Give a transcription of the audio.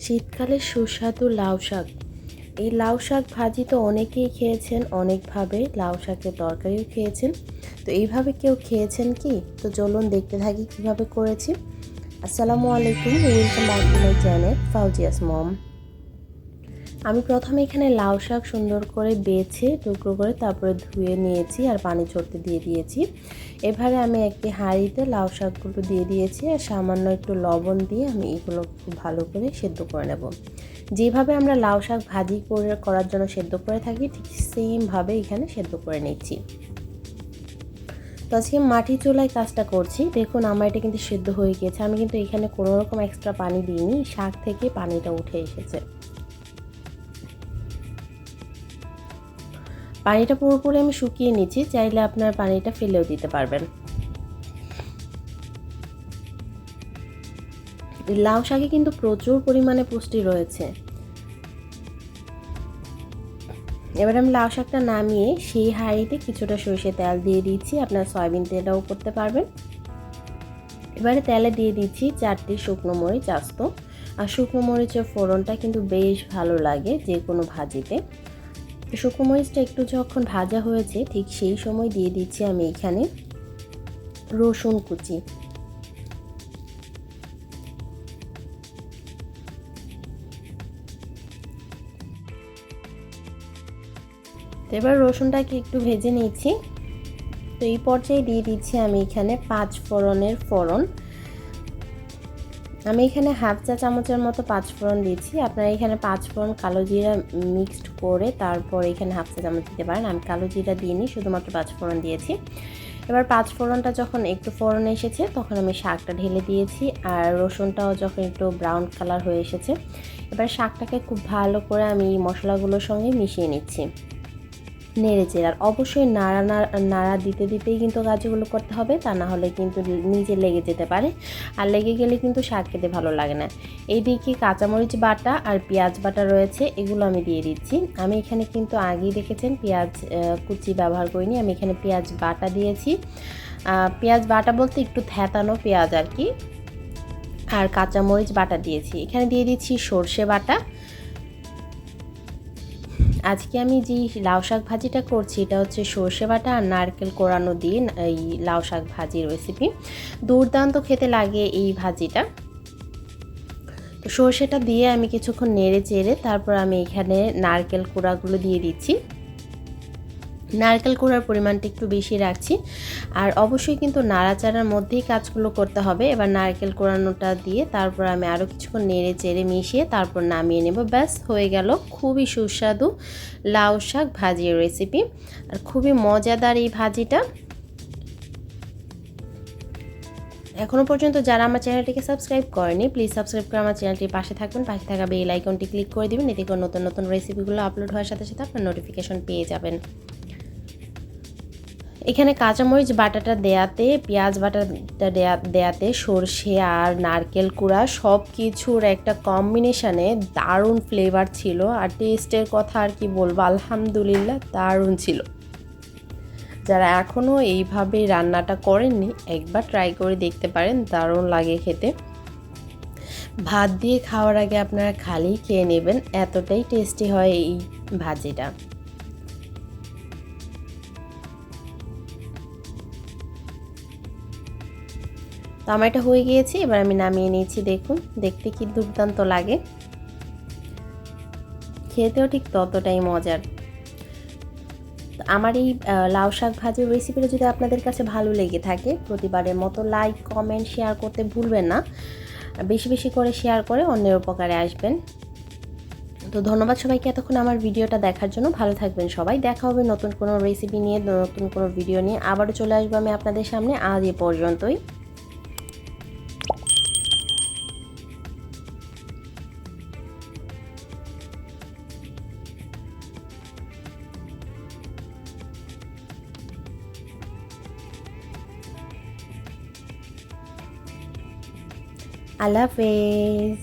শীতকালে সুস্বাদু লাউ শাক। এই লাউ শাক ভাজি তো অনেকেই খেয়েছেন, অনেকভাবে লাউ শাকের তরকারিও খেয়েছেন। তো এইভাবে কেউ খেয়েছেন কি? তো চলুন দেখতে থাকি কিভাবে করেছি। আসসালামু আলাইকুম, welcome back to my channel Fauzia's mom. আমি প্রথমে এখানে লাউ শাক সুন্দর করে বেছে টুকরো করে তারপরে ধুয়ে নিয়েছি আর পানি ঝরতে দিয়ে দিয়েছি। এবারে আমি একটি হাঁড়িতে লাউ শাকগুলো দিয়ে দিয়েছি আর সামান্য একটু লবণ দিয়ে আমি এগুলো খুব ভালো করে সেদ্ধ করে নেব। যেভাবে আমরা লাউ শাক ভাজি করার জন্য সেদ্ধ করে থাকি ঠিক সেমভাবে এখানে সেদ্ধ করে নিচ্ছি। তো আজকে মাটি চুলায় কাজটা করছি। দেখুন আমার এটা কিন্তু সেদ্ধ হয়ে গিয়েছে। আমি কিন্তু এখানে কোনো রকম এক্সট্রা পানি দিইনি, শাক থেকে পানিটা উঠে এসেছে। পানিটা পুরোপুরি আমি শুকিয়ে নিচ্ছি, চাইলে আপনার পানিটা ফেলেও দিতে পারবেন। লাউ শাকে কিন্তু প্রচুর পরিমাণে পুষ্টি রয়েছে। এবার আমি লাউ শাকটা নামিয়ে সেই হাঁড়িতে কিছুটা সরষের তেল দিয়ে দিচ্ছি, আপনার সয়াবিন তেলটাও করতে পারবেন। এবারে তেলে দিয়ে দিচ্ছি 4টি শুকনো মরিচ আস্ত। আর শুকনো মরিচের ফোড়নটা কিন্তু বেশ ভালো লাগে যে কোনো ভাজিতে। শুকনো মরিচটা একটু যখন ভাজা হয়েছে ঠিক সেই সময় দিয়ে দিচ্ছি আমি এখানে রসুন কুচি। এবার রসুনটাকে একটু ভেজে নিচ্ছি। তো এই পর্যায়ে দিয়ে দিচ্ছি আমি এখানে 5 ফোড়নের ফোড়ন। আমি এখানে হাফ চা চামচের মতো 5 ফোড়ন দিচ্ছি। আপনারা এখানে 5 ফোড়ন কালো জিরা মিক্সড করে তারপর এখানে হাফ চা চামচ দিতে পারেন। আমি কালো জিরা দিইনি, শুধুমাত্র 5 ফোড়ন দিয়েছি। এবার 5 ফোড়নটা যখন একটু ফোড়ন এসেছে তখন আমি শাকটা ঢেলে দিয়েছি আর রসুনটাও যখন একটু ব্রাউন কালার হয়ে এসেছে এবার শাকটাকে খুব ভালো করে আমি মশলাগুলোর সঙ্গে মিশিয়ে নিচ্ছি, নেড়েচেড়ে। আর অবশ্যই নাড়া দিতে দিতেই কিন্তু কাজগুলো করতে হবে, তা না হলে কিন্তু নিজে লেগে যেতে পারে, আর লেগে গেলে কিন্তু শাক খেতে ভালো লাগে না। এইদিকে কাঁচামরিচ বাটা আর পেঁয়াজ বাটা রয়েছে, এগুলো আমি দিয়ে দিচ্ছি। আমি এখানে কিন্তু আগেই দেখেছেন পেঁয়াজ কুচি ব্যবহার করিনি, আমি এখানে পেঁয়াজ বাটা দিয়েছি। পেঁয়াজ বাটা বলতে একটু থ্যাতানো পেঁয়াজ আর কি। আর কাঁচামরিচ বাটা দিয়েছি। এখানে দিয়ে দিচ্ছি সর্ষে বাটা। আজকে আমি যে লাউ শাক ভাজিটা করছি এটা হচ্ছে সর্ষে বাটা আর নারকেল কোড়ানো দিয়ে এই লাউ শাক ভাজির রেসিপি। দুর্দান্ত খেতে লাগে এই ভাজিটা। তো সর্ষেটা দিয়ে আমি কিছুক্ষণ নেড়ে চেড়ে তারপর আমি এখানে নারকেল কোড়াগুলো দিয়ে দিচ্ছি। নারকেল কোড়ার পরিমাণটা একটু বেশি রাখছি, আর অবশ্যই কিন্তু নাড়াচাড়ার মধ্যেই কাজগুলো করতে হবে। এবার নারকেল কোড়ানোটা দিয়ে তারপর আমি আরও কিছুক্ষণ নেড়ে চেড়ে মিশিয়ে তারপর নামিয়ে নেব। ব্যাস হয়ে গেল খুবই সুস্বাদু লাউ শাক ভাজির রেসিপি। আর খুবই মজাদার এই ভাজিটা। এখনও পর্যন্ত যারা আমার চ্যানেলটিকে সাবস্ক্রাইব করেনি প্লিজ সাবস্ক্রাইব করে আমার চ্যানেলটির পাশে থাকবেন, পাশে থাকা বেল আইকনটি ক্লিক করে দিবেন, এতে করে নতুন নতুন রেসিপিগুলো আপলোড হওয়ার সাথে সাথে আপনার নোটিফিকেশন পেয়ে যাবেন। এখানে কাঁচামরিচ বাটাটা দেয়াতে, পেঁয়াজ বাটাটা দেয়াতে সর্ষে আর নারকেল কুড়া সব কিছুর একটা কম্বিনেশানে দারুণ ফ্লেভার ছিল। আর টেস্টের কথা আর কি বলবো, আলহামদুলিল্লাহ দারুণ ছিল। যারা এখনও এইভাবে রান্নাটা করেননি একবার ট্রাই করে দেখতে পারেন, দারুণ লাগে খেতে। ভাত দিয়ে খাওয়ার আগে আপনারা খালি খেয়ে নেবেন, এতটাই টেস্টি হয় এই ভাজিটা। তো আমার এটা হয়ে গিয়েছে, এবার আমি নামিয়ে নিয়েছি। দেখুন দেখতে কি দুর্দান্ত লাগে, খেতেও ঠিক ততটাই মজার। আমার এই লাউ শাক ভাজির রেসিপিটা যদি আপনাদের কাছে ভালো লেগে থাকে প্রতিবারের মতো লাইক কমেন্ট শেয়ার করতে ভুলবেন না। বেশি বেশি করে শেয়ার করে অন্যের উপকারে আসবেন। তো ধন্যবাদ সবাইকে এতক্ষণ আমার ভিডিওটা দেখার জন্য। ভালো থাকবেন সবাই, দেখা হবে নতুন কোনো রেসিপি নিয়ে, নতুন কোনো ভিডিও নিয়ে আবারও চলে আসবো আমি আপনাদের সামনে। আজ এ পর্যন্তই। আল্লাহ হাফেজ।